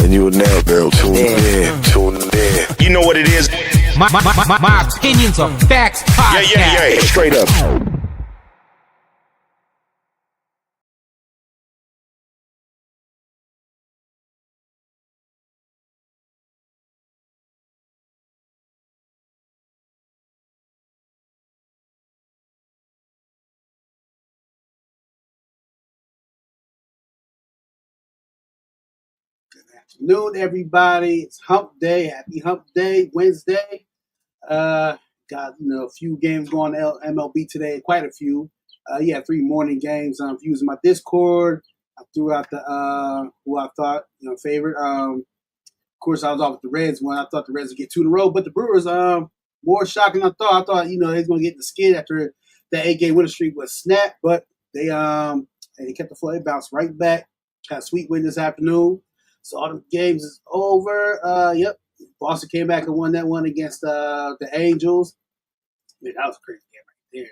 And you will never be tune in. You know what it is. My opinions are facts podcast. Yeah. Straight up. Afternoon, everybody. It's Hump Day. Happy Hump Day, Wednesday. Got a few games going on MLB today. Quite a few. 3 morning games. I'm using my Discord. I threw out the who I thought favorite. Of course, I was off with the Reds one. I thought the Reds would get 2 in a row, but the Brewers more shocking than I thought. I thought they was going to get the skid after that 8-game winning streak was snapped, but they kept the flow. They bounced right back. Got a sweet win this afternoon. So all the games is over. Boston came back and won that one against the Angels. Man, that was a crazy game right there.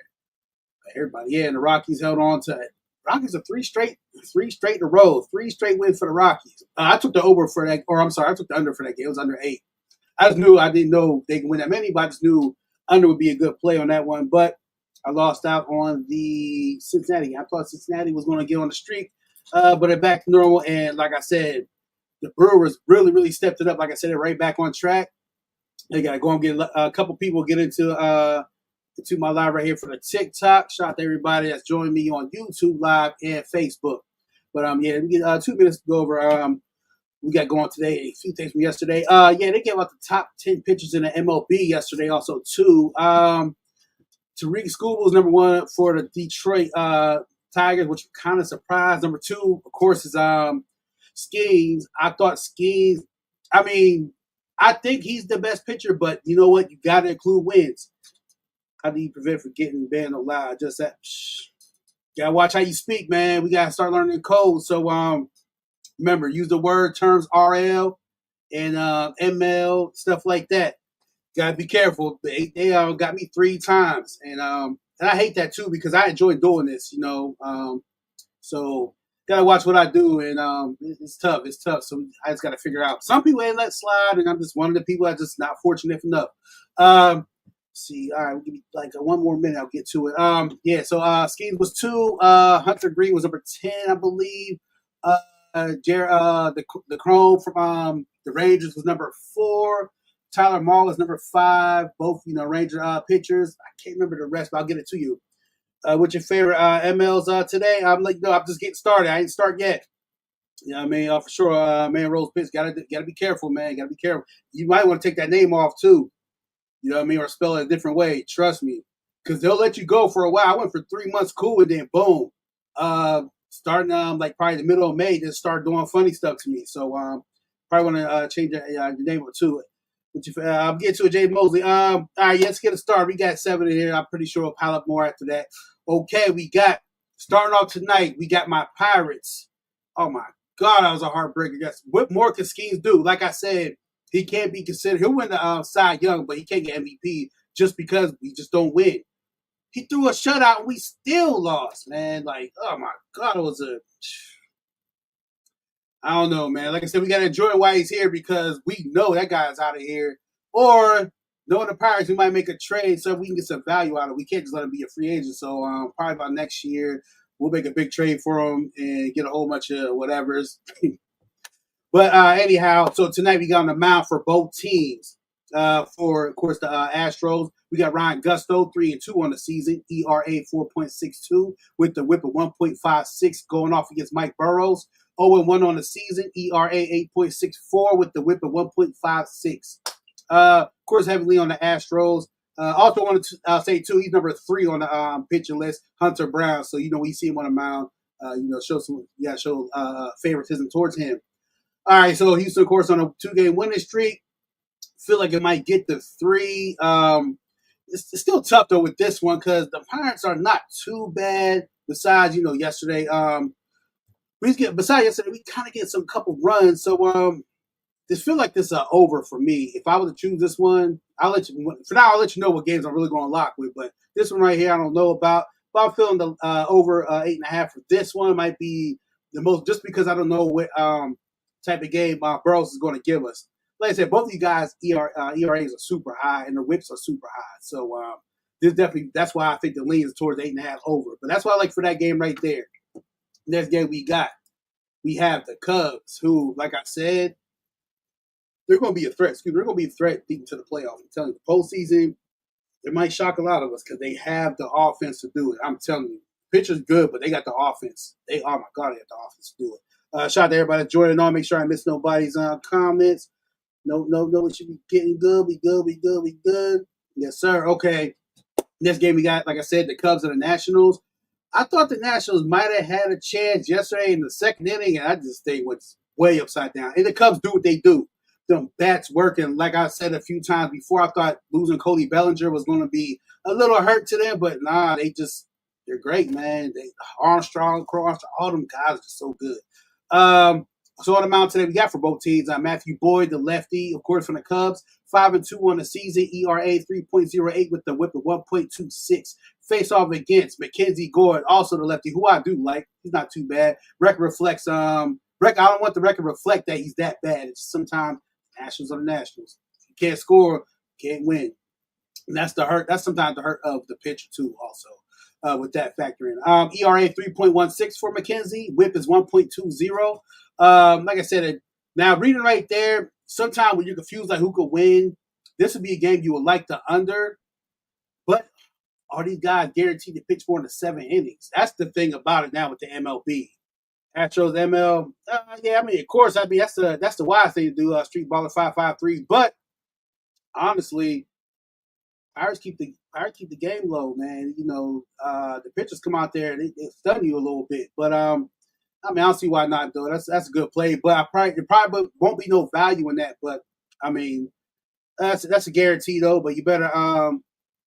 But everybody, and the Rockies held on to it. Rockies are 3 straight in a row. 3 straight wins for the Rockies. I took the over for that, I took the under for that game. It was under 8. I didn't know they could win that many, but I just knew under would be a good play on that one. But I lost out on the Cincinnati. I thought Cincinnati was going to get on the streak, but they're back to normal. And like I said, the Brewers really, really stepped it up. Like I said, they're right back on track. They got to go and get a couple people get into my live right here for the TikTok. Shout out to everybody that's joined me on YouTube Live and Facebook. But we get 2 minutes to go over we got going today. A few things from yesterday. They gave out the top 10 pitchers in the MLB yesterday. Also, too. Tariq Skubal was number 1 for the Detroit Tigers, which I'm kind of surprised. Number 2, of course, is Skeens. I thought Skeens. I think he's the best pitcher, but you know what? You got to include wins. How do you prevent from getting banned on live? Just that. Gotta watch how you speak, man. We gotta start learning code. So remember, use the word terms RL and ML, stuff like that. Gotta be careful. They got me 3 times, and I hate that too because I enjoy doing this. So gotta watch what I do, and it's tough. It's tough. So I just gotta figure out. Some people ain't let slide, and I'm just one of the people that's just not fortunate enough. See, all right, we'll give you like 1 more minute. I'll get to it. So Skeens was 2. Hunter Green was number 10, I believe. The Chrome from the Rangers was number 4. Tyler Mahl was number 5. Both Ranger pitchers. I can't remember the rest, but I'll get it to you. What's your favorite MLs today? I'm just getting started. I ain't start yet. For sure. Man, Rose pitch. Gotta be careful, man. Gotta be careful. You might want to take that name off too. Or spell it a different way. Trust me, because they'll let you go for a while. I went for 3 months cool, and then boom, starting probably the middle of May, just start doing funny stuff to me. So probably want to change your name to it. I'll get to it, Jay Mosley. All right, let's get a start. We got 7 in here. I'm pretty sure we'll pile up more after that. Okay, we got starting off tonight. We got my Pirates. Oh my God, that was a heartbreaker. Yes, what more can Skeens do? Like I said. He can't be considered. He'll win the Cy Young, but he can't get MVP just because we just don't win. He threw a shutout and we still lost, man. Oh my God, it was I don't know, man. Like I said, we got to enjoy why he's here because we know that guy's out of here. Or knowing the Pirates, we might make a trade so we can get some value out of it. We can't just let him be a free agent. So probably about next year, we'll make a big trade for him and get a whole bunch of whatevers. But anyhow, so tonight we got on the mound for both teams. For, of course, the Astros, we got Ryan Gusto, 3-2 on the season, ERA 4.62 with the whip of 1.56 going off against Mike Burrows. 0-1 on the season, ERA 8.64 with the whip of 1.56. Of course, heavily on the Astros. Also wanted to say, too, he's number 3 on the pitcher list, Hunter Brown. So, we see him on the mound, show favoritism towards him. All right, so Houston, of course, on a 2-game winning streak. Feel like it might get to 3. It's still tough, though, with this one because the Pirates are not too bad. Besides, yesterday. Besides yesterday, we kind of get some couple runs. So this feel like this is over for me. If I were to choose this one, I'll let you know what games I'm really going to lock with. But this one right here, I don't know about. But I'm feeling the over 8.5 for this one. Might be the most, just because I don't know what type of game Burrows is going to give us. Like I said, both of you guys ERAs are super high and the whips are super high. So that's why I think the lean is towards 8.5 over. But that's why I like for that game right there. Next game we have the Cubs, who, like I said, they're going to be a threat. They're going to be a threat deep into the playoffs. I'm telling you, the postseason, it might shock a lot of us because they have the offense to do it. I'm telling you, pitcher's good, but they got the offense. Oh my God, they got the offense to do it. Shout out to everybody joining on. Make sure I miss nobody's comments. No, it should be getting good. We good. Yes, sir. Okay. Next game we got, like I said, the Cubs and the Nationals. I thought the Nationals might have had a chance yesterday in the second inning, and I just think what's way upside down. And the Cubs do what they do. Them bats working. Like I said a few times before, I thought losing Cody Bellinger was going to be a little hurt to them, but nah, they're great, man. Armstrong, Cross, all them guys are so good. So on the mound today, we got for both teams, Matthew Boyd, the lefty, of course, from the Cubs, 5-2 on the season, ERA 3.08 with the whip of 1.26. Face off against Mackenzie Gore, also the lefty, who I do like. He's not too bad. Record reflects. I don't want the record to reflect that he's that bad. It's sometimes Nationals are the Nationals. You can't score, can't win. And that's the hurt. That's sometimes the hurt of the pitcher too. Also, with that factor in, ERA 3.16 for Mackenzie. Whip is 1.20. Like I said, now reading right there, sometimes when you're confused like who could win, this would be a game you would like to under, but are these guys guaranteed to pitch more than 7 innings? That's the thing about it now with the MLB. Astros ML, yeah, I mean, of course, I mean that's the wise thing to do. Street Baller 553, but honestly, Pirates keep the game low, man. You know, the pitchers come out there and they stun you a little bit, but I mean, I don't see why not, though. That's a good play, but there probably won't be no value in that. But I mean, that's a guarantee, though. But you better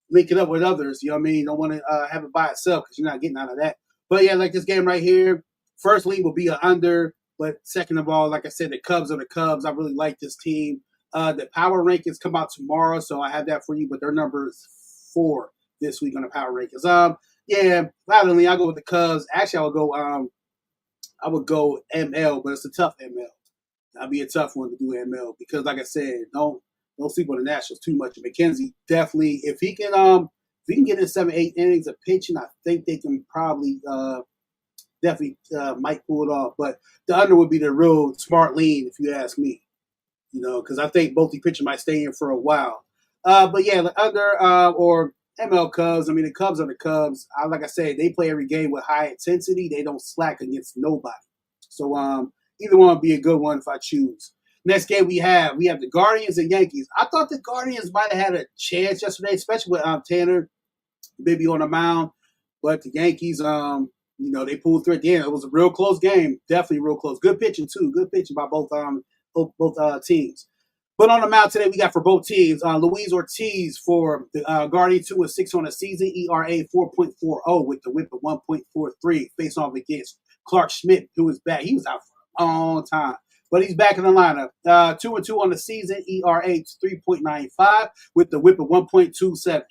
link it up with others. You know what I mean? You don't want to have it by itself because you're not getting out of that. But yeah, like this game right here, first lead will be an under. But second of all, like I said, the Cubs are the Cubs. I really like this team. The power rankings come out tomorrow, so I have that for you. But their number is 4 this week on the power rankings. Yeah, finally, I'll go with the Cubs. Actually, I would go ML, but it's a tough ML. That'll be a tough one to do ML because, like I said, don't sleep on the Nationals too much. McKenzie definitely, if he can get in 7-8 innings of pitching, I think they can probably definitely might pull it off. But the under would be the real smart lean, if you ask me. You know, because I think both the pitchers might stay in for a while. But yeah, the under or ML Cubs. I mean, the Cubs are the Cubs. Like I said, they play every game with high intensity. They don't slack against nobody. So either one would be a good one if I choose. Next game we have the Guardians and Yankees. I thought the Guardians might have had a chance yesterday, especially with Tanner Bibby on the mound. But the Yankees, they pulled through at the end. It was a real close game. Definitely real close. Good pitching too. Good pitching by both teams. But on the mound today, we got for both teams, Luis Ortiz for the Guardians, 2-6 on the season, ERA 4.40 with the whip of 1.43. Face off against Clark Schmidt, who is back. He was out for a long time, but he's back in the lineup. 2-2 on the season, ERA 3.95 with the whip of 1.27.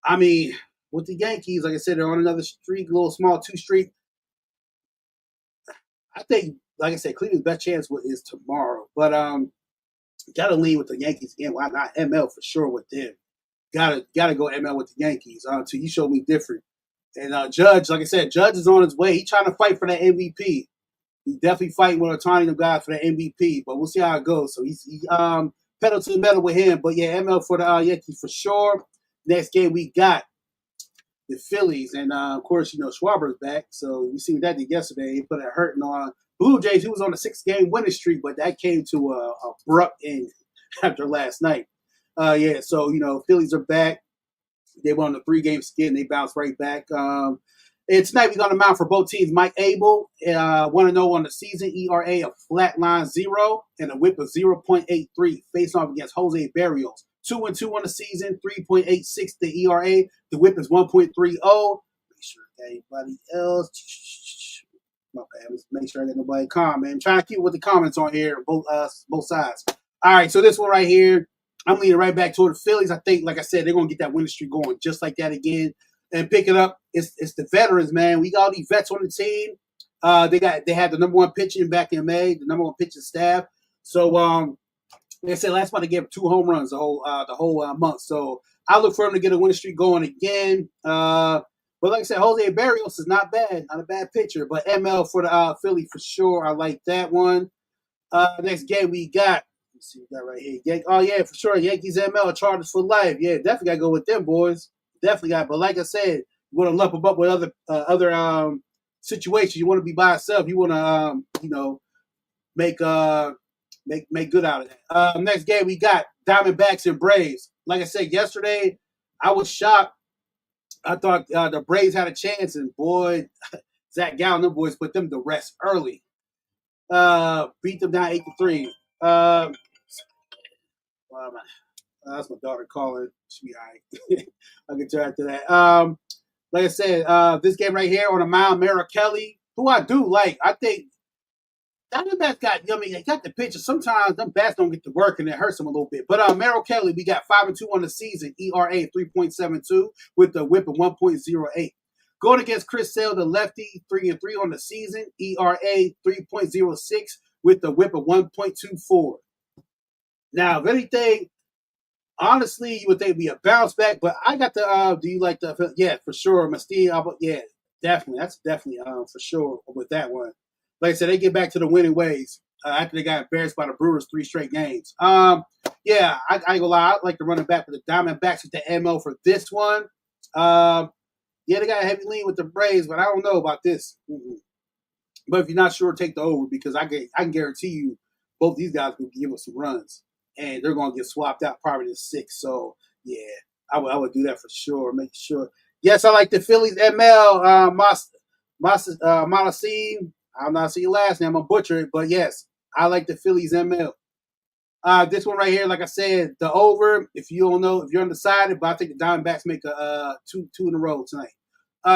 I mean, with the Yankees, like I said, they're on another streak, a little small 2-streak. I think, like I said, Cleveland's best chance is tomorrow. But gotta lean with the Yankees again. Why not ML for sure with them? Gotta go ML with the Yankees until you show me different. And Judge, like I said, Judge is on his way. He's trying to fight for that MVP. He's definitely fighting with Ohtani and the guys for that MVP. But we'll see how it goes. So he's pedal to the metal with him. But yeah, ML for the Yankees for sure. Next game we got the Phillies, and of course, Schwarber's back. So we see what that did yesterday. He put a hurting on Blue Jays, who was on a 6-game winning streak, but that came to a abrupt end after last night. So Phillies are back. They went on a 3-game skid, and they bounced right back. And tonight we got a mount for both teams. Mike Abel, 1-0 on the season, ERA a flatline 0, and a whip of 0.83. Face off against Jose Barrios. 2-2 on the season, 3.86 the ERA. The whip is 1.30. Make sure anybody else. My bad. Let's make sure I got nobody comment. I'm trying to keep with the comments on here, both sides. All right, so this one right here, I'm leaning right back toward the Phillies. I think, like I said, they're gonna get that winning streak going just like that again and pick it up. It's the veterans, man. We got all these vets on the team. They had the number one pitching back in May, the number one pitching staff. So they said last month they gave him 2 home runs the whole month. So I look for him to get a winning streak going again. But like I said, Jose Barrios is not bad, not a bad pitcher. But ML for the Philly for sure. I like that one. Next game we got. Let's see what we got right here. Oh yeah, for sure. Yankees ML Chargers for life. Yeah, definitely gotta go with them boys. Definitely got. But like I said, you want to lump them up with other situations. You want to be by yourself. You want to make good out of that. Next game we got Diamondbacks and Braves. Like I said yesterday, I was shocked. I thought the Braves had a chance, and boy, Zach Gallen, them boys put them to rest early. Beat them down 8-3. That's my daughter calling. She'll be all right. I'll get to her after that. Like I said, this game right here on the mound, Merrill Kelly, who I do like. I think Diamondbacks got, they got the pitcher. Sometimes them bats don't get to work and it hurts them a little bit. But Merrill Kelly, we got 5-2 on the season, ERA 3.72 with the whip of 1.08. Going against Chris Sale, the lefty, 3-3 on the season, ERA 3.06 with the whip of 1.24. Now, if anything, honestly, you would think it'd be a bounce back, but I got the, do you like the, yeah, for sure, Mastia, yeah, definitely. That's definitely for sure with that one. Like I said, they get back to the winning ways after they got embarrassed by the Brewers 3 straight games. Yeah, I ain't gonna lie, I like to run it back with the Diamondbacks with the MO for this one. Yeah, they got a heavy lean with the Braves, but I don't know about this. But if you're not sure, take the over because I can guarantee you both these guys will give us some runs. And they're going to get swapped out probably to 6. So, yeah, I would do that for sure, make sure. Yes, I like the Phillies ML, Molasine. I'm not saying your last name. I'm going to butcher it. But, yes, I like the Phillies ML. This one right here, like I said, the over, if you don't know, if you're undecided, but I think the Diamondbacks make a two in a row tonight.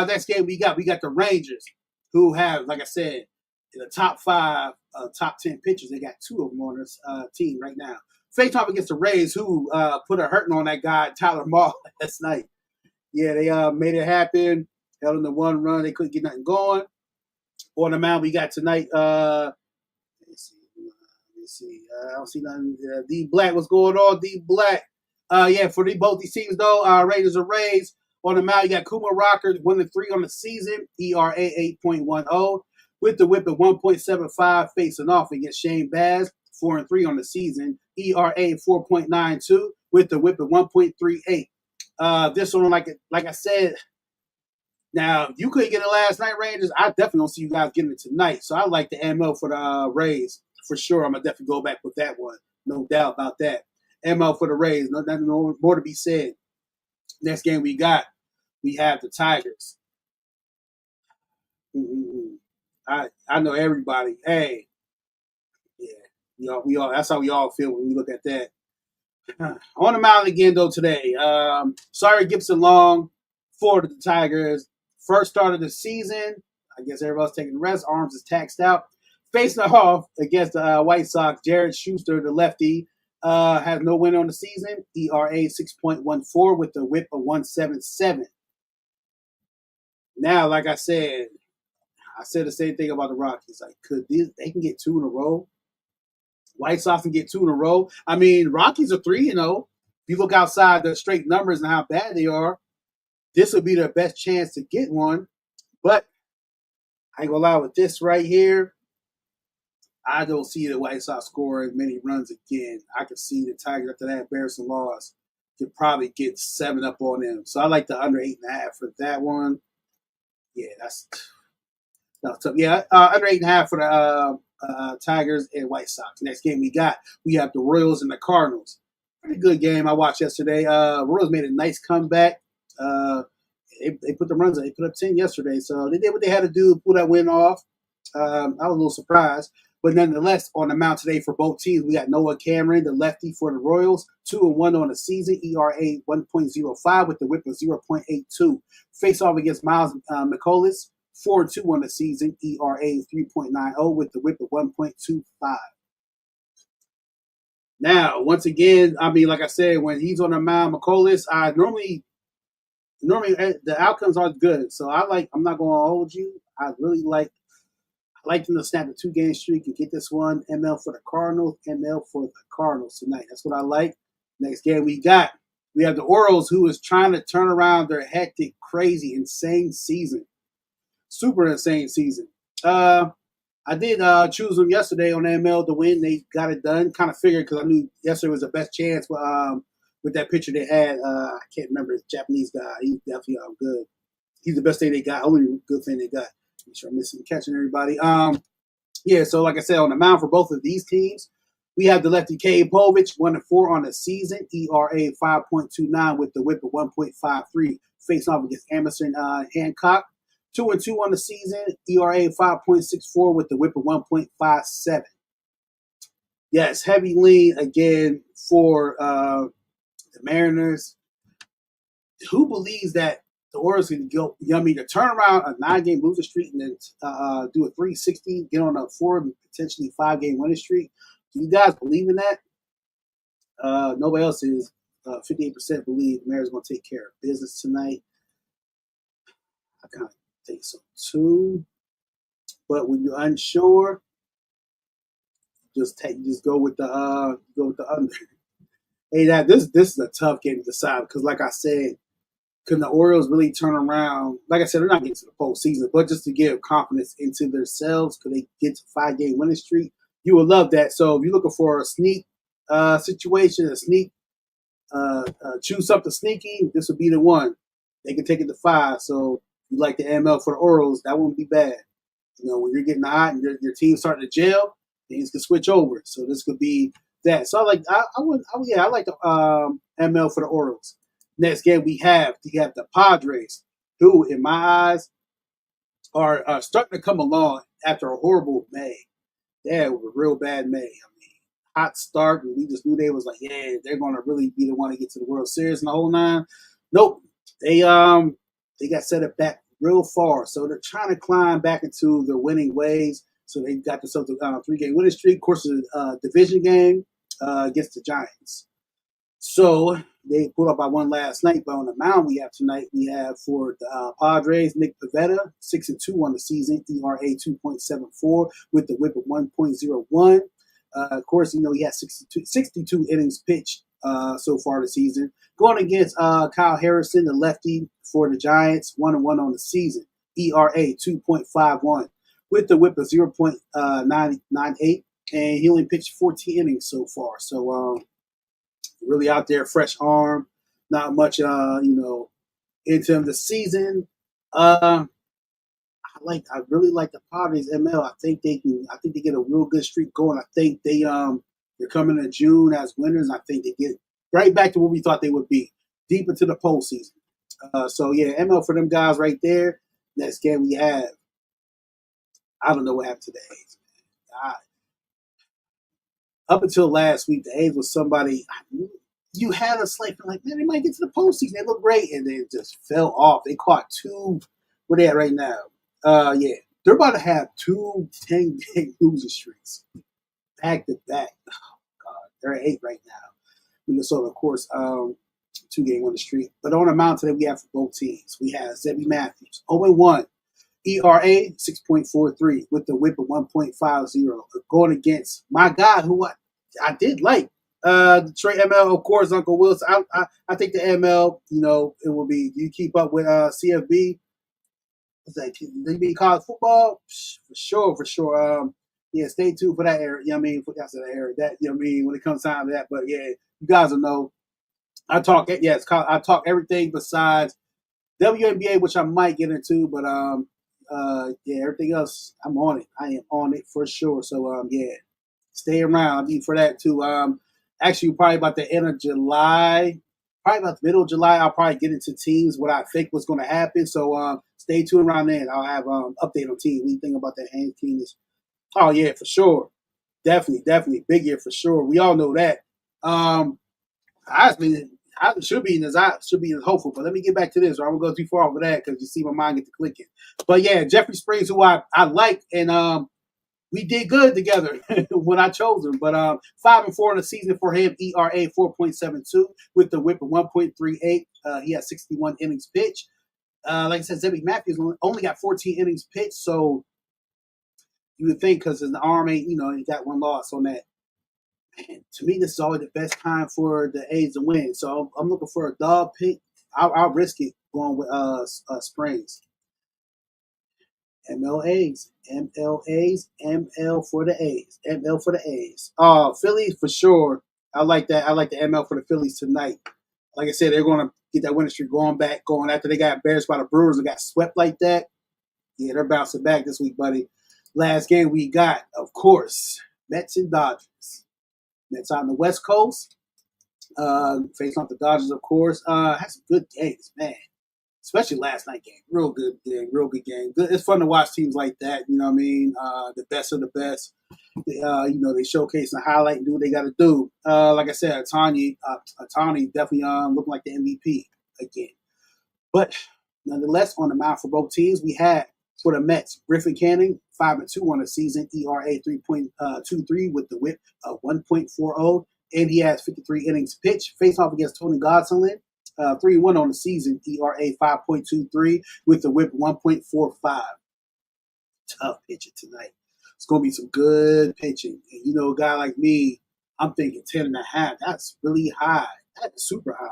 Next game we got the Rangers, who have, like I said, in the top 5, top 10 pitchers. They got 2 of them on this team right now. Face off against the Rays, who put a hurting on that guy, Tyler Mahle, last night. Yeah, they made it happen. Held in the 1 run. They couldn't get nothing going. On the mound, we got tonight. Let's see. I don't see nothing. D Black, what's going on? D Black. Yeah, for both these teams, though, Raiders or Rays. On the mound, you got Kuma Rocker, 1-3 on the season, ERA 8.10, with the whip at 1.75, facing off against Shane Baz, 4-3 on the season, ERA 4.92, with the whip at 1.38. This one, like I said, now you couldn't get it last night, Rangers. I definitely don't see you guys getting it tonight. So I like the MO for the Rays for sure. I'm gonna definitely go back with that one, no doubt about that. MO for the Rays, nothing more to be said. Next game we have the Tigers. I know everybody. Hey, yeah, we all. That's how we all feel when we look at that. On the mound again though today. Sorry, Gibson Long for the Tigers. First start of the season. I guess everybody's taking rest. Arms is taxed out. Facing off against the White Sox, Jared Schuster, the lefty, has no win on the season. ERA 6.14 with the whip of 177. Now, like I said the same thing about the Rockies. Like, they can get 2 in a row? White Sox can get 2 in a row. I mean, Rockies are 3-0. If you look outside the straight numbers and how bad they are, this would be their best chance to get one. But I ain't gonna lie with this right here. I don't see the White Sox scoring many runs again. I can see the Tigers after that embarrassing loss could probably get 7 up on them. So I like the under 8.5 for that one. Yeah, that's tough. Yeah, under 8.5 for the Tigers and White Sox. Next game we have the Royals and the Cardinals. Pretty good game I watched yesterday. Royals made a nice comeback. They put the runs up. They put up 10 yesterday, so they did what they had to do to pull that win off. I was a little surprised. But nonetheless, on the mound today for both teams, we got Noah Cameron, the lefty for the Royals, 2-1 on the season, ERA 1.05 with the whip of 0.82. Face off against Miles McCollum, 4-2 on the season, ERA 3.90 with the whip of 1.25. Now, once again, I mean, like I said, when he's on the mound, McCollum, I normally the outcomes are good. So I'm not going to hold you. I really like I like them to snap the 2-game streak and get this one. ML for the Cardinals, ML for the Cardinals tonight. That's what I like. Next game we have the Orioles, who is trying to turn around their hectic, crazy, insane season. Super insane season. I did choose them yesterday on ML to win. They got it done. Kind of figured because I knew yesterday was the best chance with that pitcher they had. I can't remember the Japanese guy. He's definitely good. He's the best thing they got. Only good thing they got. Make sure I'm missing catching everybody. Yeah. So like I said, on the mound for both of these teams, we have the lefty Cade Povich, 1-4 on the season, ERA 5.29 with the WHIP of 1.53. Facing off against Emerson Hancock. 2-2 on the season, ERA 5.64 with the WHIP of 1.57. Yes, heavy lean again for the Mariners. Who believes that the Orioles can go, to turn around a 9-game losing streak and then do a 360, get on a 4, potentially 5-game winning streak? Do you guys believe in that? Nobody else is. 58% believe the Mariners are going to take care of business tonight. I kind of think so too. But when you're unsure, just go with the under. Hey, this is a tough game to decide because, like I said, can the Orioles really turn around? Like I said, they're not getting to the postseason, but just to give confidence into themselves, could they get to 5-game winning streak? You would love that. So if you're looking for a sneak situation, a sneak, choose something sneaky, this would be the one. They can take it to 5. So if you like the ML for the Orioles, that wouldn't be bad. When you're getting hot and your team's starting to gel, things can switch over. So this could be that. So I like the ML for the Orioles. Next game we have the Padres, who in my eyes are starting to come along after a horrible May. Yeah, it was a real bad May. Hot start, and we just knew they was like, yeah, they're going to really be the one to get to the World Series and the whole 9. Nope, they got set it back real far, so they're trying to climb back into their winning ways. So they got themselves a 3-game winning streak. Of course, a division game against the Giants. So they pulled up by 1 last night, but on the mound we have tonight, we have for the Padres, Nick Pivetta, 6-2 on the season, ERA 2.74 with the WHIP of 1.01. Of course, he has 62 innings pitched so far this season. Going against Kyle Harrison, the lefty for the Giants, 1-1 on the season, ERA 2.51 with the WHIP of 0.998, and he only pitched 14 innings so far. So really out there, fresh arm, not much, into the season. I really like the Padres ML. I think they get a real good streak going. I think they're coming in June as winners. I think they get right back to where we thought they would be, deep into the postseason. So yeah, ML for them guys right there. Next game we have. I don't know what happened to the A's. Up until last week, the A's was somebody you had a slate like, man, they might get to the postseason. They look great, and they just fell off. They caught 2. Where they at right now? Yeah, they're about to have 2 10-game losing streaks back to back. Oh God, they're at 8 right now. Minnesota, of course, 2-game winning streak. But on the mound today, we have for both teams. We have Zebby Matthews, 0-1. ERA 6.43 with the WHIP of 1.50. Going against my guy, who I did like, Detroit ML, of course, Uncle Wilson. I think the ML, it will be. You keep up with CFB. What's that? They be college football for sure. Yeah, stay tuned for that era. That's that era. That when it comes time to that. But yeah, you guys will know. I talk everything besides WNBA, which I might get into, but yeah, everything else, I'm on it. I am on it for sure. So yeah, stay around. I mean, for that too. Actually, probably about the end of July, probably about the middle of July, I'll probably get into teams, what I think was going to happen. So stay tuned around then. I'll have update on teams. What do you think about that Haynes team? Oh yeah, for sure. Definitely. Big year for sure. We all know that. I should be as hopeful, but let me get back to this, or I'm gonna go too far over that because you see my mind get to clicking. But yeah, Jeffrey Springs, who I like, and we did good together when I chose him. But 5-4 in the season for him, ERA 4.72 with the WHIP of 1.38. He has 61 innings pitched. Like I said, Zebby Matthews only got 14 innings pitched, so You would think because his arm ain't, he got one loss on that. Man, to me, this is always the best time for the A's to win. So I'm looking for a dog pick. I'll risk it going with Springs. MLAs, MLAs, ML for the A's, ML for the A's. Phillies for sure. I like that. I like the ML for the Phillies tonight. Like I said, they're going to get that winning streak going after they got embarrassed by the Brewers and got swept like that. Yeah, they're bouncing back this week, buddy. Last game we got, of course, Mets and Dodgers. Mets out on the West Coast. Facing off the Dodgers, of course. Had some good games, man. Especially last night game. Real good game. Real good game. It's fun to watch teams like that. You know what I mean? The best of the best. They showcase and highlight and do what they got to do. Like I said, Otani definitely looking like the MVP again. But nonetheless, on the mound for both teams, we had for the Mets, Griffin Canning, 5-2 on the season, ERA 3.23 with the whip of 1.40, and he has 53 innings pitched. Face off against Tony Gonsolin, 3-1 on the season, ERA 5.23 with the whip 1.45. Tough pitching tonight. It's going to be some good pitching. And, a guy like me, I'm thinking 10.5. That's really high. That's super high.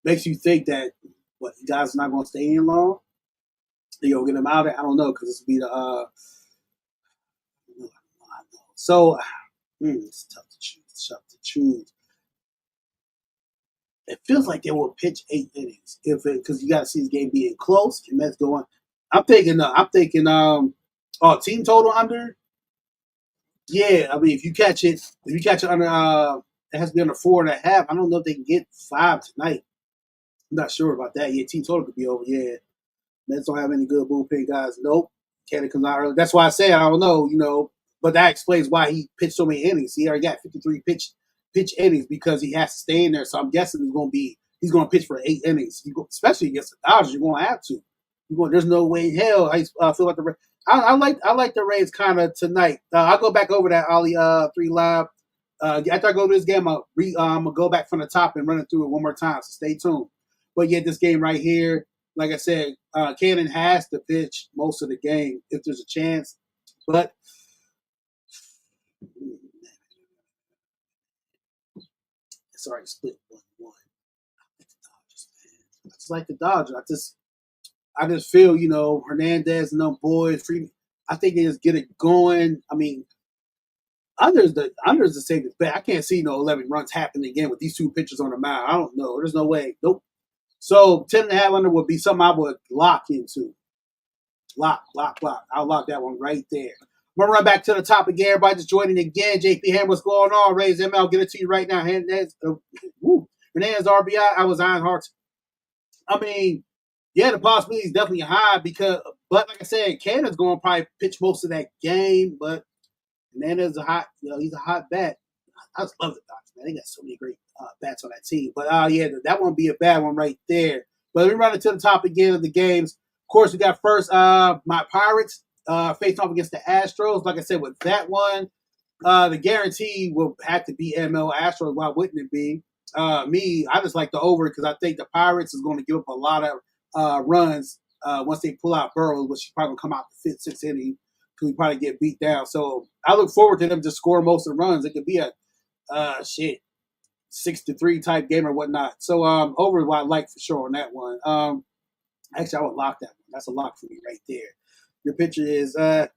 Makes you think that, you guys are not going to stay in long? Get him out of it? I don't know, because this will be the So, it's tough to choose. It feels like they will pitch 8 innings because you got to see this game being close. And that's going. I'm thinking. Team total under. Yeah, I mean, if you catch it under, it has to be under 4.5. I don't know if they can get 5 tonight. I'm not sure about that. Yeah, team total could be over. Yeah, Mets don't have any good bullpen guys. Nope. Cannon comes out early. That's why I say I don't know. But that explains why he pitched so many innings. He already got 53 pitch innings because he has to stay in there. So I'm guessing he's going to pitch for 8 innings. Especially against the Dodgers, you're going to have to. There's no way in hell I feel like the. I like the Rays kind of tonight. I'll go back over that Ollie 3 Live. After I go to this game, I'm gonna go back from the top and run it through it one more time. So stay tuned. But yeah, this game right here, like I said, Cannon has to pitch most of the game if there's a chance. But it's already split 1-1. I just like the Dodgers. I just feel, Hernandez and them boys, Freeman, I think they just get it going. I mean, under's the safest bet. I can't see no 11 runs happening again with these 2 pitchers on the mound. I don't know. There's no way. Nope. So 10.5 under would be something I would lock into. Lock. I'll lock that one right there. I'm going to run back to the top again. Everybody just joining again. JP Ham, what's going on? Raise ML, get it to you right now. Hernandez RBI. I was eyeing Hearts. I mean, yeah, the possibility is definitely high but like I said, Cannon's going to probably pitch most of that game, but Hernandez he's a hot bat. I just love the Dodgers, man. They got so many great bats on that team. But yeah, that won't be a bad one right there. But let me run it to the top again of the games. Of course, we got first my Pirates facing off against the Astros. Like I said, with that one, the guarantee will have to be ML Astros. Why wouldn't it be? I just like the over because I think the Pirates is going to give up a lot of runs once they pull out Burrows, which is probably going to come out the 5th, 6th inning because we probably get beat down. So I look forward to them just scoring most of the runs. It could be a 6-3 type game or whatnot. So over what I like for sure on that one. Actually, I would lock that one. That's a lock for me right there. Your pitcher is my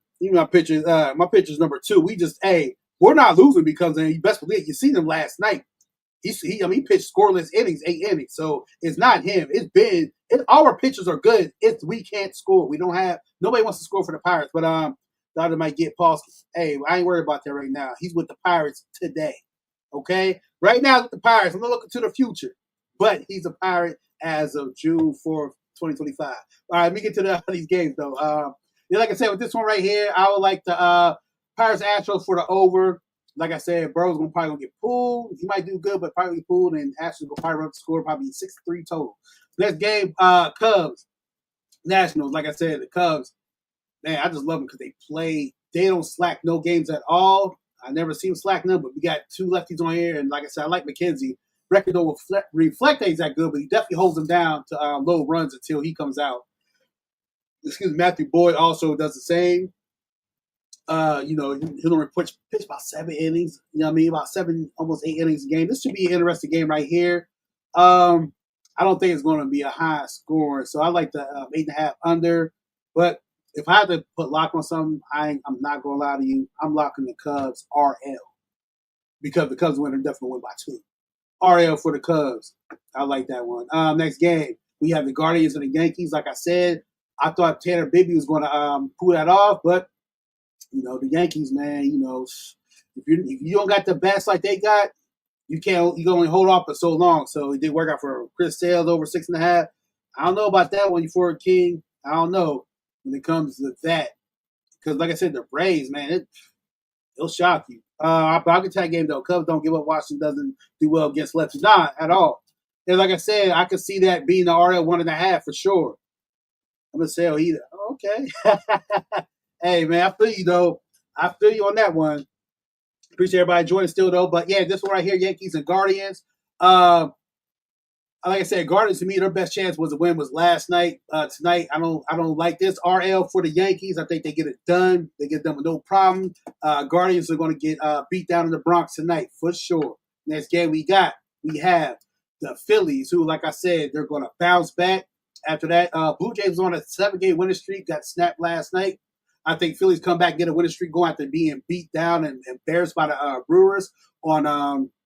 pitcher's number 2. We're not losing because you best believe you see them last night. He pitched scoreless innings, 8 innings. So it's not him. Our pitchers are good. We can't score. Nobody wants to score for the Pirates. But the other might get Paul. Hey, I ain't worried about that right now. He's with the Pirates today. Okay? Right now with the Pirates. I'm not looking to the future. But he's a Pirate as of June 4th, 2025. All right, let me get to these games though. Like I said, with this one right here, I would like the Pirates Astros for the over. Like I said, Burrow's probably gonna get pulled. He might do good, but probably pulled, and Astros will probably run the score, probably 6-3 total. Next game, Cubs, Nationals. Like I said, the Cubs, man, I just love them because they don't slack no games at all. I never seen them slack none, but we got 2 lefties on here, and like I said, I like McKenzie. Record don't reflect that he's that good, but he definitely holds them down to low runs until he comes out. Matthew Boyd also does the same. He'll only pitch about 7 innings. You know what I mean? About 7, almost 8 innings a game. This should be an interesting game right here. I don't think it's going to be a high score, so I like the 8.5 under. But if I had to put lock on something, I'm not going to lie to you. I'm locking the Cubs RL because the Cubs win, definitely win by 2. RL for the Cubs. I like that one. Next game, we have the Guardians and the Yankees. Like I said, I thought Tanner Bibby was going to pull that off, but the Yankees, man, if you don't got the bats like they got, you can only hold off for so long. So it did work out for Chris Sales over 6.5. I don't know about that one for a King. I don't know when it comes to that. Because like I said, the Braves, man, it'll shock you. I'll get that game though. Cubs don't give up. Washington doesn't do well against lefties. Not at all. And like I said, I could see that being the RL 1.5 for sure. I'm gonna say either. Okay. Hey man, I feel you though. I feel you on that one. Appreciate everybody joining still though. But yeah, this one right here, Yankees and Guardians. Like I said, Guardians to me, their best chance was to win was last night. Tonight, I don't like this. RL for the Yankees. I think they get it done. They get it done with no problem. Guardians are going to get beat down in the Bronx tonight for sure. Next game we have the Phillies, who, like I said, they're going to bounce back after that. Blue Jays on a 7-game winning streak, got snapped last night. I think Phillies come back, get a winning streak going after being beat down and embarrassed by the Brewers on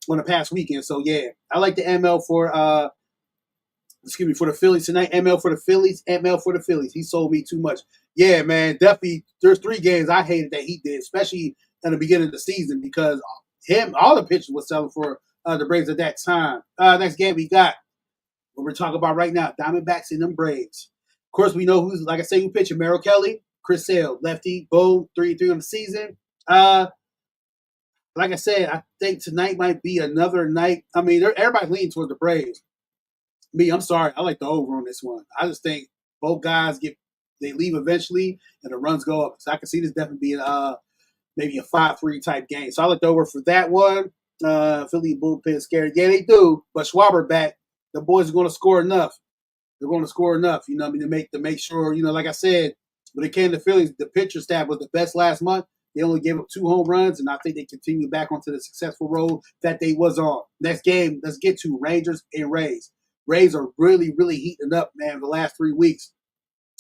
the past weekend. So yeah, I like the ML for the Phillies tonight. ML for the Phillies. ML for the Phillies. He sold me too much. Yeah, man, definitely. There's 3 games I hated that he did, especially at the beginning of the season because all the pitchers were selling for the Braves at that time. Next game we got what we're talking about right now, Diamondbacks and them Braves. Of course, we know who's, like I say, who pitching. Merrill Kelly, Chris Sale, lefty, boom, 3-3 on the season. Like I said, I think tonight might be another night. I mean, everybody's leaning towards the Braves. Me, I'm sorry. I like the over on this one. I just think both guys they leave eventually and the runs go up. So I can see this definitely being maybe a 5-3 type game. So I like the over for that one. Philly bullpen scared. Yeah, they do. But Schwarber back. The boys are going to score enough. They're going to score enough, I mean, to make sure, like I said, when it came to Phillies, the pitcher staff was the best last month. They only gave up 2 home runs, and I think they continue back onto the successful road that they was on. Next game, let's get to Rangers and Rays. Rays are really, really heating up, man, the last 3 weeks.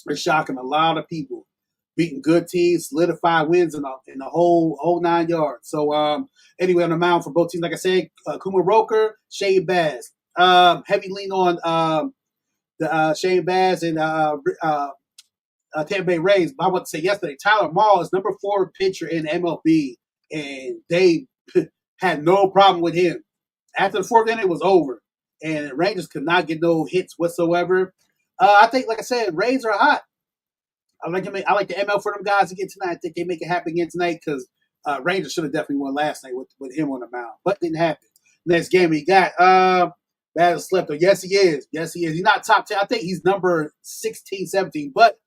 They're shocking a lot of people. Beating good teams, solidified wins in the whole 9 yards. So, anyway, on the mound for both teams, like I said, Kuma Roker, Shane Baz. Heavy lean on the Shane Baz and Tampa Bay Rays. But I want to say yesterday, Tyler Mahle is number 4 pitcher in MLB, and they had no problem with him. After the 4th inning, it was over, and Rangers could not get no hits whatsoever. I think, like I said, Rays are hot. I like the ML for them guys again tonight. I think they make it happen again tonight because Rangers should have definitely won last night with him on the mound, but didn't happen. Next game we got Bad slept on. Yes, he is. Yes, he is. He's not top 10. I think he's number 16, 17. But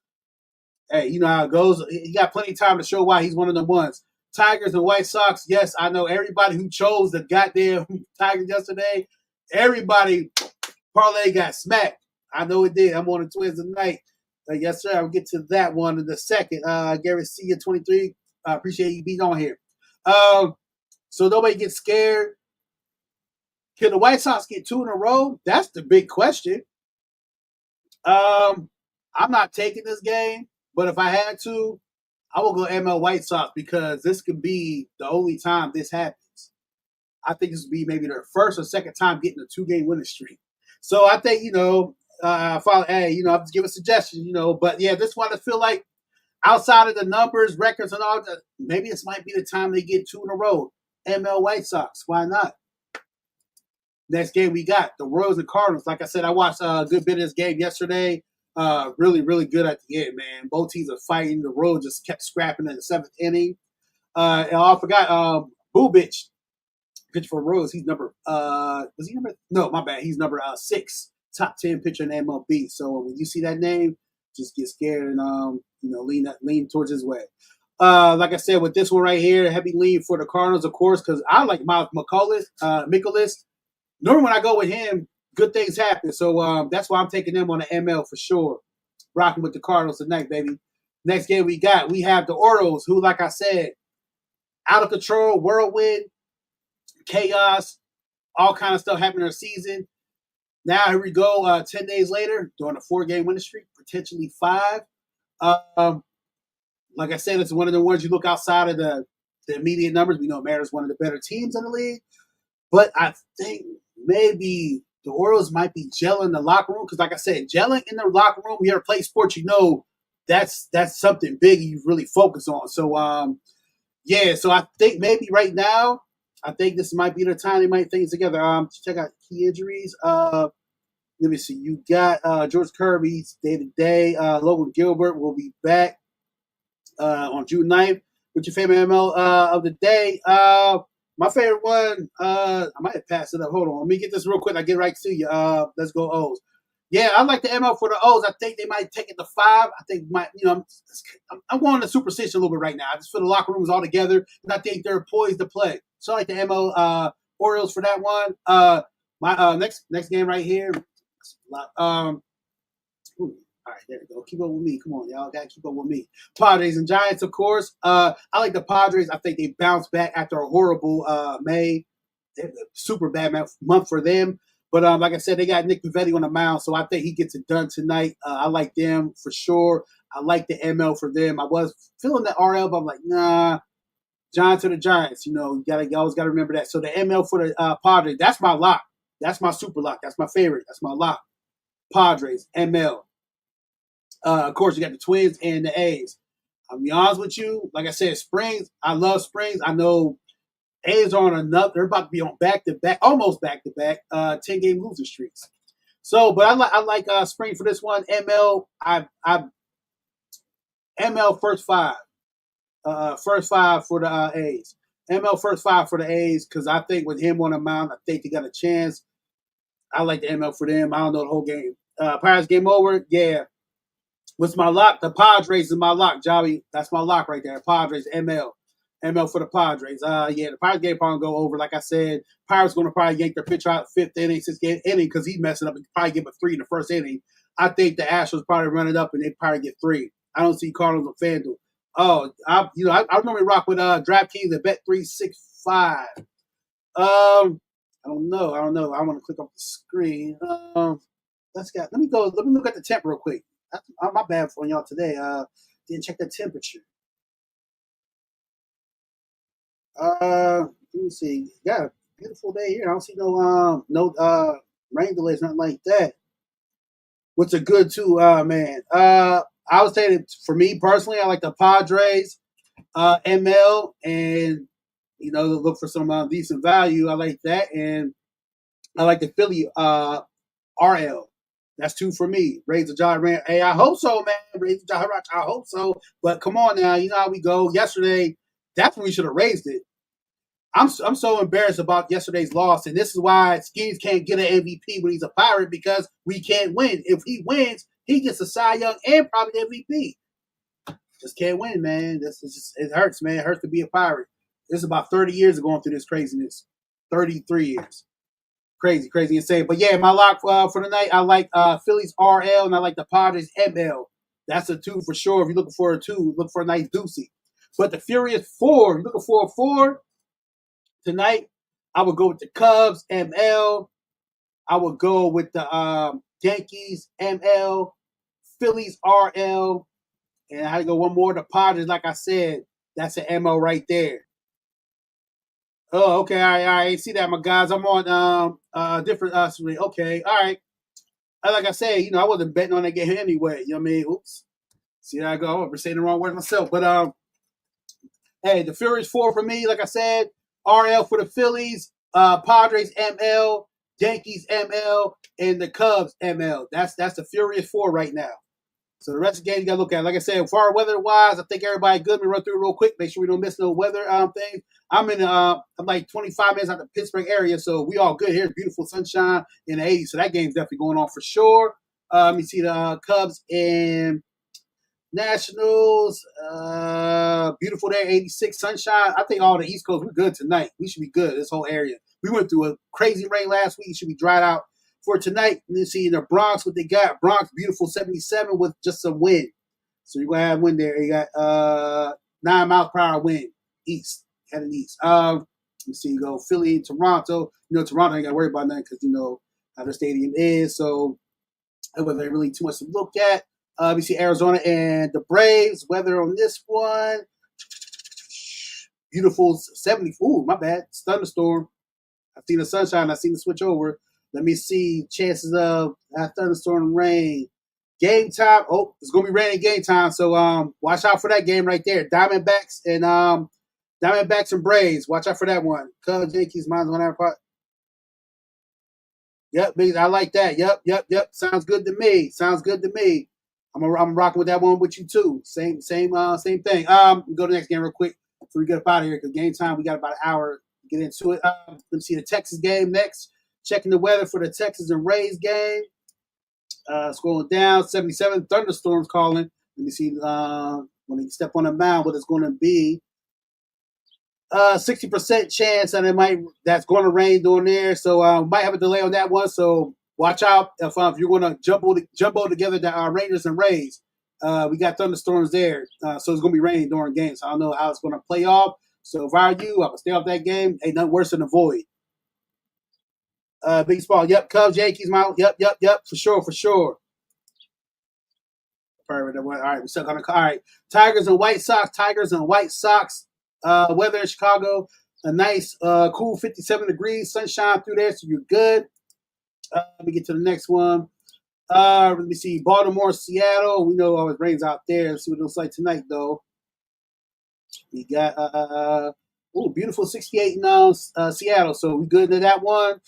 hey, you know how it goes. He got plenty of time to show why he's one of the ones. Tigers and White Sox. Yes, I know everybody who chose the goddamn Tigers yesterday. Everybody parlay got smacked. I know it did. I'm on the Twins tonight. Yes, sir. I'll get to that one in a second. Gary C. at 23. I appreciate you being on here. So nobody gets scared. Can the White Sox get 2 in a row? That's the big question. I'm not taking this game, but if I had to, I will go ML White Sox because this could be the only time this happens. I think this would be maybe their first or second time getting a 2-game winning streak. So I think, I'll just give a suggestion, But yeah, this one I feel like outside of the numbers, records, and all that, maybe this might be the time they get 2 in a row. ML White Sox. Why not? Next game we got the Royals and Cardinals. Like I said, I watched a good bit of this game yesterday. Really, really good at the end, man. Both teams are fighting. The Royals just kept scrapping in the 7th inning. And I forgot Bubich pitch for Royals. He's number was he number? No, my bad. He's number 6, top 10 pitcher in MLB. So when you see that name, just get scared and lean towards his way. Like I said, with this one right here, heavy lean for the Cardinals, of course, because I like Miles Mikolas. Normally when I go with him, good things happen. So that's why I'm taking them on the ML for sure. Rocking with the Cardinals tonight, baby. Next game we have the Orioles, who, like I said, out of control, whirlwind, chaos, all kind of stuff happening in their season. Now here we go, 10 days later, doing a 4-game winning streak, potentially 5. Like I said, it's one of the ones you look outside of the immediate numbers. We know Mariners one of the better teams in the league. But I think maybe the Orioles might be gelling in the locker room. Because like I said, gelling in the locker room, you ever play sports, you know that's something big you really focus on. So, so I think maybe right now, I think this might be the time they might things together. Check out key injuries. Let me see. You got George Kirby's day-to-day. Logan Gilbert will be back on June 9th. What's your favorite ML of the day? My favorite one, I might have passed it up. Hold on. Let me get this real quick. I'll get right to you. Let's go O's. Yeah, I like the ML for the O's. I think they might take it to 5. I think I'm going to superstition a little bit right now. I just feel the locker rooms all together, and I think they're poised to play. So I like the ML Orioles for that one. My next game right here. All right, there we go. Keep up with me. Come on, y'all. Got to keep up with me. Padres and Giants, of course. I like the Padres. I think they bounced back after a horrible May. Super bad month for them. But like I said, they got Nick Pivetta on the mound, so I think he gets it done tonight. I like them for sure. I like the ML for them. I was feeling the RL, but I'm like, nah. Giants are the Giants. You always got to remember that. So the ML for the Padres, that's my lock. That's my super lock. That's my favorite. That's my lock. Padres, ML. Of course, you got the Twins and the A's. I'll be honest with you. Like I said, Springs, I love Springs. I know A's are on another. They're about to be on back-to-back, almost back-to-back, 10-game losing streaks. So, but I like Springs for this one. ML, ML first 5. First 5 for the A's. ML first 5 for the A's because I think with him on the mound, I think they got a chance. I like the ML for them. I don't know the whole game. Pirates game over. Yeah. What's my lock? The Padres is my lock, Jobby. That's my lock right there. Padres, ML. ML for the Padres. The Pirates game probably go over. Like I said, Pirates going to probably yank their pitcher out 5th inning, 6th inning because he's messing up. He probably give a 3 in the first inning. I think the Astros probably run it up and they probably get 3. I don't see Cardinals or FanDuel. Oh, I normally rock with DraftKings at Bet365. I don't know. I want to click off the screen. Let me look at the temp real quick. That's my bad for y'all today. Didn't check the temperature. Let me see. Got a beautiful day here. I don't see no rain delays, nothing like that. What's a good too, man? I would say that for me personally, I like the Padres, ML, and look for some decent value. I like that, and I like the Philly RL. That's 2 for me. Raise the Jolly Rancher. Hey, I hope so, man. Raise the Jolly Rancher. I hope so. But come on now. You know how we go. Yesterday, that's when we should have raised it. I'm so embarrassed about yesterday's loss, and this is why Skeens can't get an MVP when he's a Pirate because we can't win. If he wins, he gets a Cy Young and probably MVP. Just can't win, man. It hurts, man. It hurts to be a Pirate. This is about 30 years of going through this craziness. 33 years. Crazy insane. But yeah, my lock for the night, I like Phillies RL and I like the Padres ML. That's a 2 for sure. If you're looking for a 2, look for a nice doozy. But the Furious 4, you're looking for a 4 tonight, I would go with the Cubs ML. I would go with the Yankees ML, Phillies RL, and I had to go one more. The Padres, like I said, that's an ML right there. Oh, okay. All right. See that, my guys. I'm on different okay. All right. Like I said, I wasn't betting on that game anyway. You know what I mean? Oops. See how I go. I'm saying the wrong word myself. But hey, the Furious 4 for me, like I said, RL for the Phillies, Padres ML, Yankees ML, and the Cubs ML. That's the Furious 4 right now. So the rest of the game you got to look at. Like I said, far weather-wise, I think everybody good. Let me run through it real quick. Make sure we don't miss no weather things. I'm like 25 minutes out of the Pittsburgh area, so we all good here. Beautiful sunshine in the 80s. So that game's definitely going on for sure. Let me see the Cubs and Nationals. Beautiful day, 86 sunshine. I think all the East Coast, we're good tonight. We should be good, this whole area. We went through a crazy rain last week. It should be dried out for tonight. And then see the Bronx, what they got. Bronx, beautiful 77 with just some wind. So you're gonna have wind there. You got 9 miles per hour wind east, heading east. You see, you go Philly, Toronto. Toronto ain't got to worry about nothing because how the stadium is. So it wasn't really too much to look at. We see Arizona and the Braves. Weather on this one. Beautiful 70. Ooh, my bad. Thunderstorm. I've seen the sunshine. I've seen the switch over. Let me see. Chances of thunderstorm rain. Game time. Oh, it's going to be raining game time. So watch out for that game right there. Diamondbacks and Braves. Watch out for that one. Cubs, Yankees, mine's on that part. Yep, I like that. Yep. Sounds good to me. I'm rocking with that one with you too. Same thing. Go to the next game real quick before we get up out of here because game time. We got about an hour to get into it. Let's see the Texas game next. Checking the weather for the Texas and Rays game. Scrolling down, 77 thunderstorms calling. Let me see when they step on the mound what it's going to be. 60% chance that that's going to rain down there. So might have a delay on that one. So watch out if you're going to jumbo together the Rangers and Rays. We got thunderstorms there. So it's going to be raining during games. So I don't know how it's going to play off. So if I were you, I would stay off that game. Ain't nothing worse than a void. Big Spall. Yep. Cubs, Yankees, Mount. Yep. For sure. Perfect. All right. We're stuck on the. All right. Tigers and White Sox. Weather in Chicago. A nice, cool 57 degrees. Sunshine through there, so you're good. Let me get to the next one. Let me see. Baltimore, Seattle. We know it always rains out there. Let's see what it looks like tonight, though. We got beautiful 68 in Seattle. So we good into that one.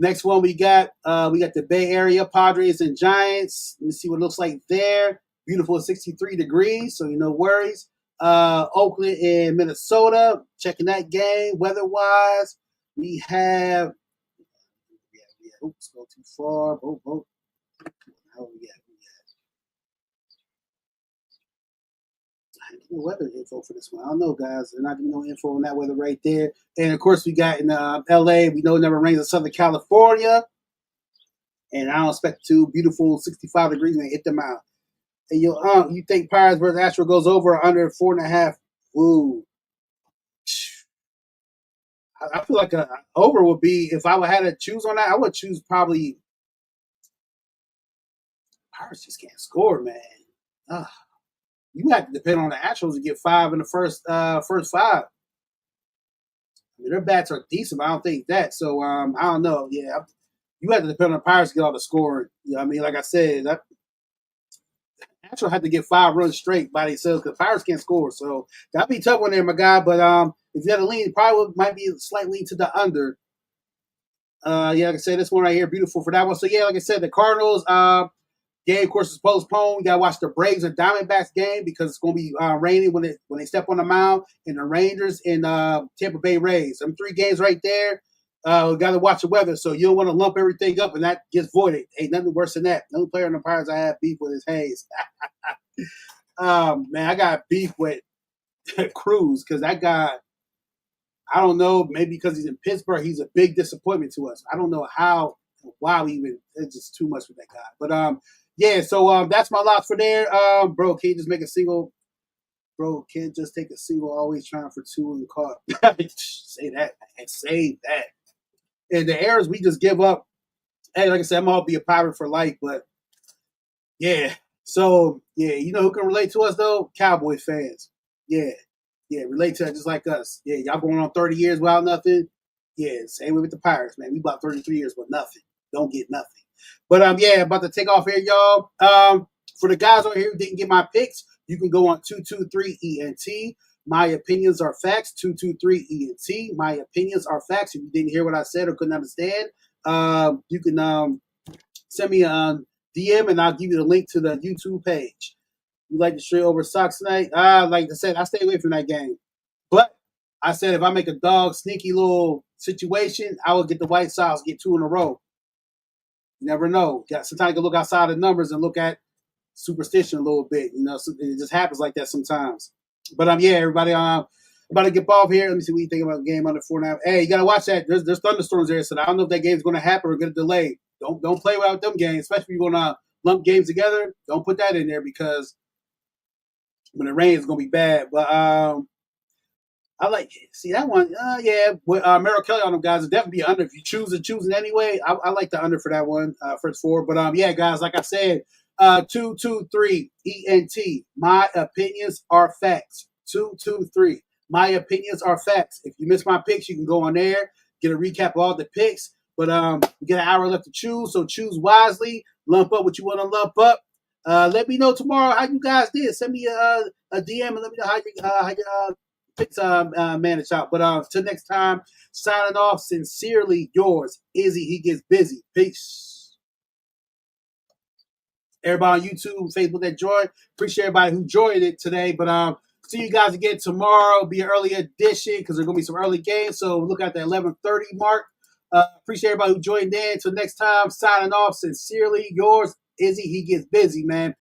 Next one we got the Bay Area, Padres and Giants. Let me see what it looks like there. Beautiful 63 degrees, so no worries. Oakland and Minnesota. Checking that game weather-wise. We have oops, go too far. Oh. How we got? No weather info for this one. I don't know, guys. There's not gonna be no info on that weather right there. And of course, we got in LA. We know it never rains in Southern California, and I don't expect to. Beautiful 65 degrees and hit them out. And you think Pirates versus Astro goes over or under 4.5? Ooh, I feel like a over would be if I would have to choose on that. I would choose probably. Pirates just can't score, man. You have to depend on the Astros to get 5 in the first 5. I mean, their bats are decent, but I don't think that. So I don't know. Yeah, you have to depend on the Pirates to get all the scoring. I mean, like I said, Astros had to get 5 runs straight by themselves because Pirates can't score. So that'd be tough one there, my guy. But if you had a lean, probably might be slightly to the under. Like I said, this one right here, beautiful for that one. So yeah, like I said, the Cardinals. Game, of course, is postponed. We got to watch the Braves and Diamondbacks game because it's going to be raining when they step on the mound, and the Rangers and Tampa Bay Rays. Them 3 games right there. We got to watch the weather, so you don't want to lump everything up, and that gets voided. Ain't nothing worse than that. No player in the Pirates I have beef with is Hayes. Man, I got beef with Cruz because that guy, I don't know, maybe because he's in Pittsburgh, he's a big disappointment to us. I don't know why we even, it's just too much with that guy. But, yeah, so that's my lot for there. Bro, can't just make a single. Bro, can't just take a single. Always trying for 2 in the car. Say that, man. Say that. And the errors we just give up. Hey, like I said, I'm all be a pirate for life. But yeah, so yeah, you know who can relate to us though? Cowboy fans. Yeah, relate to that just like us. Yeah, y'all going on 30 years without nothing. Yeah, same way with the Pirates, man. We about 33 years with nothing. Don't get nothing. But yeah, about to take off here, y'all. For the guys over here who didn't get my picks, you can go on 223ENT. My opinions are facts. 223ENT. My opinions are facts. If you didn't hear what I said or couldn't understand, you can send me a DM and I'll give you the link to the YouTube page. You like to straight over Sox tonight? Like I said, I stay away from that game. But I said if I make a dog sneaky little situation, I will get the White Sox, get 2 in a row. You never know. Sometimes you can look outside the numbers and look at superstition a little bit. You know, it just happens like that sometimes. But yeah, everybody, I'm about to get off here. Let me see what you think about the game under 4.5. Hey, you gotta watch that. There's thunderstorms there, so I don't know if that game's gonna happen or get a delay. Don't play without them games, especially if you're gonna lump games together. Don't put that in there because when it rains, it's gonna be bad. But I like see that one. Yeah, with Merrill Kelly on them guys, it definitely be under. If you choose it anyway, I like the under for that one, first four. But yeah, guys, like I said, 223 ENT. My opinions are facts. 223. My opinions are facts. If you miss my picks, you can go on there, get a recap of all the picks. But we get an hour left to choose, so choose wisely. Lump up what you want to lump up. Let me know tomorrow how you guys did. Send me a DM and let me know how you picks manage out. But till next time, signing off. Sincerely yours, Izzy. He gets busy. Peace. Everybody on YouTube, Facebook that joined. Appreciate everybody who joined it today. But see you guys again tomorrow. Be an early edition because there's gonna be some early games. So look at the 11:30 mark. Appreciate everybody who joined in. Till next time, signing off. Sincerely yours, Izzy. He gets busy, man.